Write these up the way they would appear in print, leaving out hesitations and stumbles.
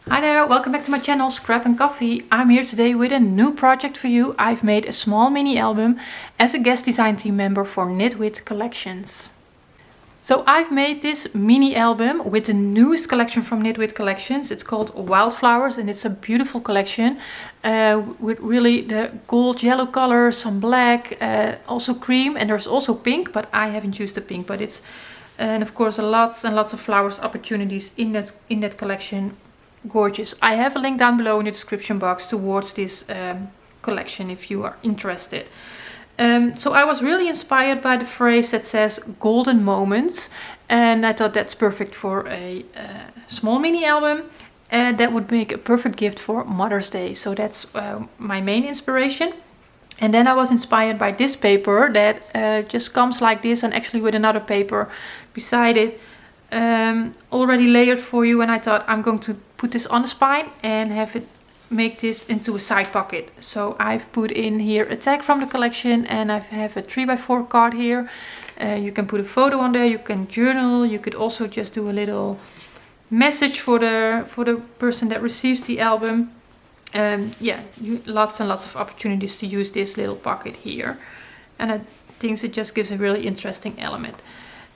Hi there, welcome back to my channel Scrap and Coffee. I'm here today with a new project for you. I've made a small mini album as a guest design team member for Nitwit collections. So I've made this mini album with the newest collection from Nitwit collections. It's called Wildflowers and it's a beautiful collection with really the gold yellow color, some black, also cream, and there's also pink, but I haven't used the pink, but it's and of course lots and lots of flowers opportunities in that collection. Gorgeous. I have a link down below in the description box towards this collection if you are interested. So I was really inspired by the phrase that says golden moments, and I thought that's perfect for a small mini album, and that would make a perfect gift for Mother's Day. So that's my main inspiration. And then I was inspired by this paper that just comes like this, and actually with another paper beside it already layered for you, and I thought I'm going to put this on the spine and have it make this into a side pocket. So I've put in here a tag from the collection, and I have a 3x4 card here. You can put a photo on there, you can journal, you could also just do a little message for the person that receives the album. Yeah, lots and lots of opportunities to use this little pocket here, and I think it just gives a really interesting element.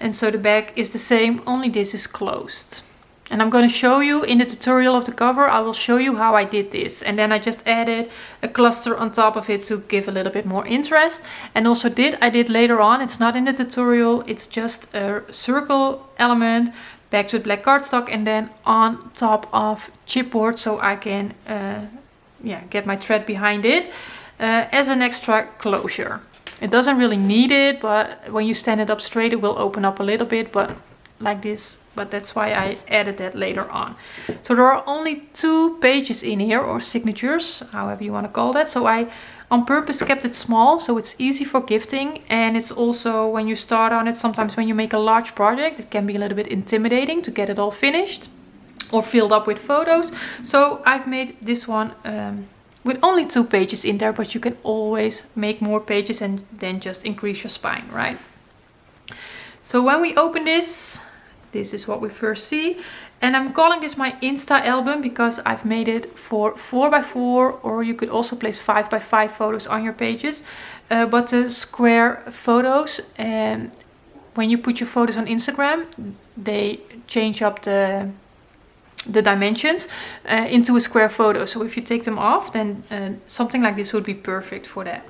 And so the back is the same, only this is closed. And I'm going to show you in the tutorial of the cover, I will show you how I did this. And then I just added a cluster on top of it to give a little bit more interest. And also I did later on, it's not in the tutorial, it's just a circle element backed with black cardstock and then on top of chipboard, so I can get my thread behind it as an extra closure. It doesn't really need it, but when you stand it up straight, it will open up a little bit, but like this. But that's why I added that later on. So there are only 2 pages in here, or signatures, however you want to call that. So I on purpose kept it small, so it's easy for gifting. And it's also, when you start on it, sometimes when you make a large project, it can be a little bit intimidating to get it all finished or filled up with photos. So I've made this one with only 2 pages in there, but you can always make more pages and then just increase your spine, right? So when we open this is what we first see. And I'm calling this my Insta album because I've made it for 4x4, or you could also place 5x5 photos on your pages. But the square photos, and when you put your photos on Instagram, they change up the dimensions into a square photo. So if you take them off, then something like this would be perfect for that.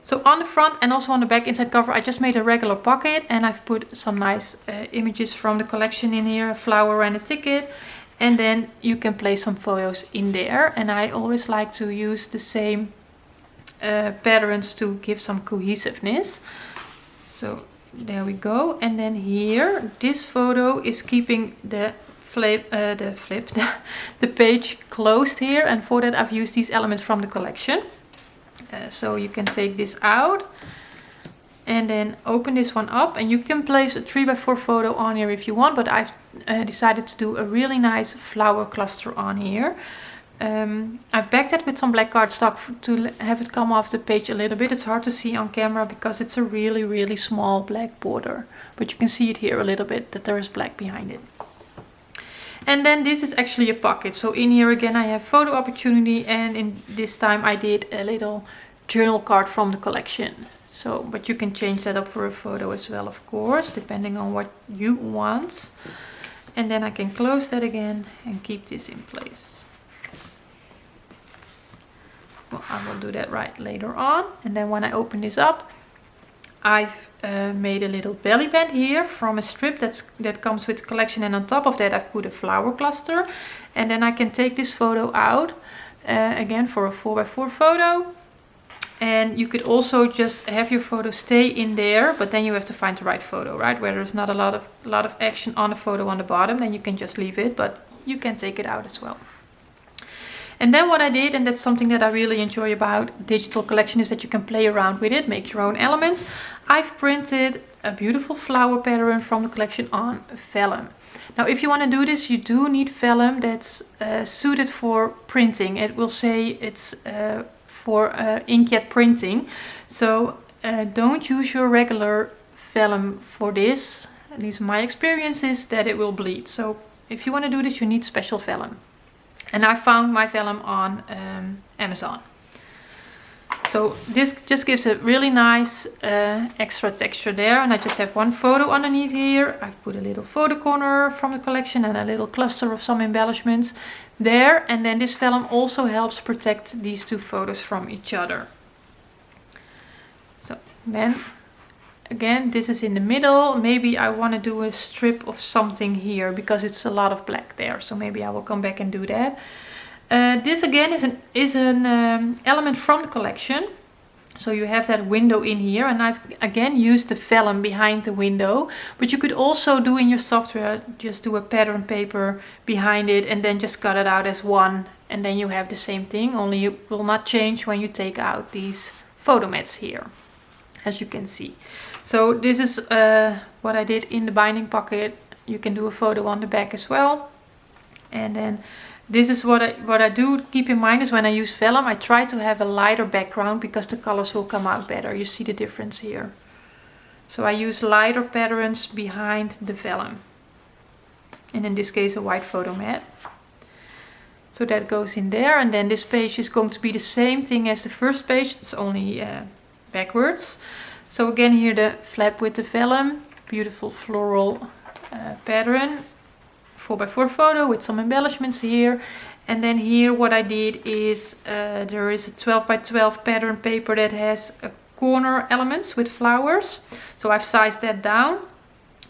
So on the front and also on the back inside cover, I just made a regular pocket, and I've put some nice images from the collection in here, a flower and a ticket, and then you can place some photos in there. And I always like to use the same patterns to give some cohesiveness. So there we go. And then here, this photo is keeping the page closed here, and for that I've used these elements from the collection. So you can take this out and then open this one up, and you can place a 3x4 photo on here if you want, but I've decided to do a really nice flower cluster on here. I've backed it with some black cardstock to have it come off the page a little bit. It's hard to see on camera because it's a really small black border, but you can see it here a little bit that there is black behind it. And then this is actually a pocket. So in here again I have photo opportunity, and in this time I did a little journal card from the collection. So, but you can change that up for a photo as well, of course, depending on what you want. And then I can close that again and keep this in place. Well, I will do that right later on. And then when I open this up, I've made a little belly band here from a strip that comes with the collection, and on top of that I've put a flower cluster. And then I can take this photo out again for a 4x4 photo, and you could also just have your photo stay in there, but then you have to find the right photo, right, where there's not a lot of action on the photo on the bottom. Then you can just leave it, but you can take it out as well. And then what I did, and that's something that I really enjoy about digital collection, is that you can play around with it, make your own elements. I've printed a beautiful flower pattern from the collection on vellum. Now if you want to do this, you do need vellum that's suited for printing. It will say it's for inkjet printing. So don't use your regular vellum for this. At least my experience is that it will bleed. So if you want to do this, you need special vellum. And I found my vellum on Amazon. So this just gives a really nice extra texture there. And I just have one photo underneath here. I've put a little photo corner from the collection and a little cluster of some embellishments there. And then this vellum also helps protect these two photos from each other. So then again, this is in the middle. Maybe I want to do a strip of something here because it's a lot of black there. So maybe I will come back and do that. This again is an element from the collection. So you have that window in here, and I've again used the vellum behind the window. But you could also do in your software, just do a pattern paper behind it and then just cut it out as one. And then you have the same thing, only it will not change when you take out these photo mats here, as you can see. So this is what I did in the binding pocket. You can do a photo on the back as well. And then this is what I do keep in mind is when I use vellum, I try to have a lighter background because the colors will come out better. You see the difference here. So I use lighter patterns behind the vellum. And in this case, a white photo mat. So that goes in there. And then this page is going to be the same thing as the first page. It's only backwards. So again, here the flap with the vellum. Beautiful floral pattern. 4x4 photo with some embellishments here. And then here what I did is there is a 12x12 pattern paper that has a corner elements with flowers. So I've sized that down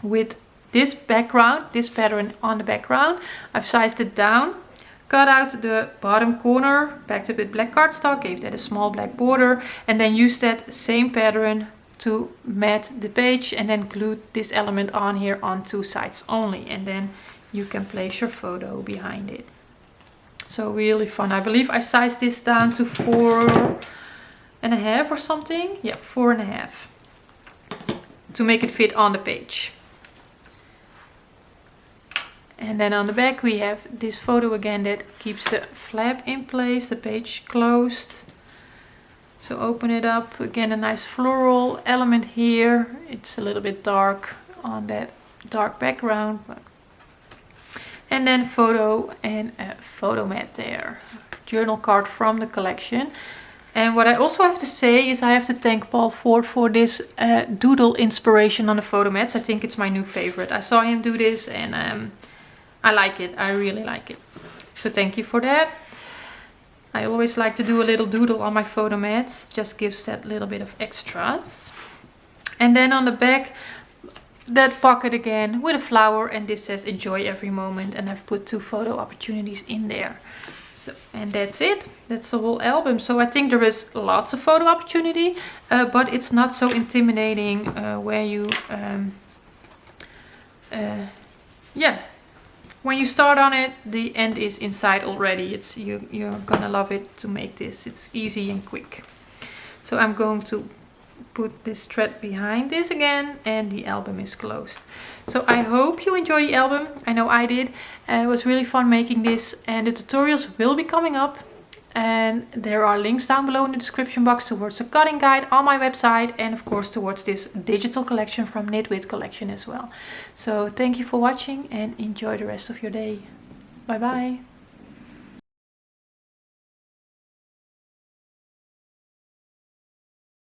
with this background, this pattern on the background. I've sized it down, cut out the bottom corner, backed it with black cardstock, gave that a small black border, and then used that same pattern to mat the page and then glued this element on here on two sides only. And then you can place your photo behind it. So really fun. I believe I sized this down to 4.5 or something. Yeah, 4.5 to make it fit on the page. And then on the back we have this photo again that keeps the flap in place, the page closed. So open it up, again a nice floral element here. It's a little bit dark on that dark background, but and then photo and a photo mat there. Journal card from the collection. And what I also have to say is I have to thank Paul Ford for this doodle inspiration on the photo mats. I think it's my new favorite. I saw him do this and I like it. I really like it. So thank you for that. I always like to do a little doodle on my photo mats. Just gives that little bit of extras. And then on the back, that pocket again with a flower, and this says enjoy every moment, and I've put 2 photo opportunities in there. So, and that's it. That's the whole album. So I think there is lots of photo opportunity, but it's not so intimidating where you when you start on it, the end is inside already. It's you're gonna love it to make this. It's easy and quick. So I'm going to put this thread behind this again, and the album is closed. So I hope you enjoy the album. I know I did. It was really fun making this, and the tutorials will be coming up, and there are links down below in the description box towards a cutting guide on my website, and of course towards this digital collection from Nitwit collection as well. So thank you for watching and enjoy the rest of your day. Bye bye.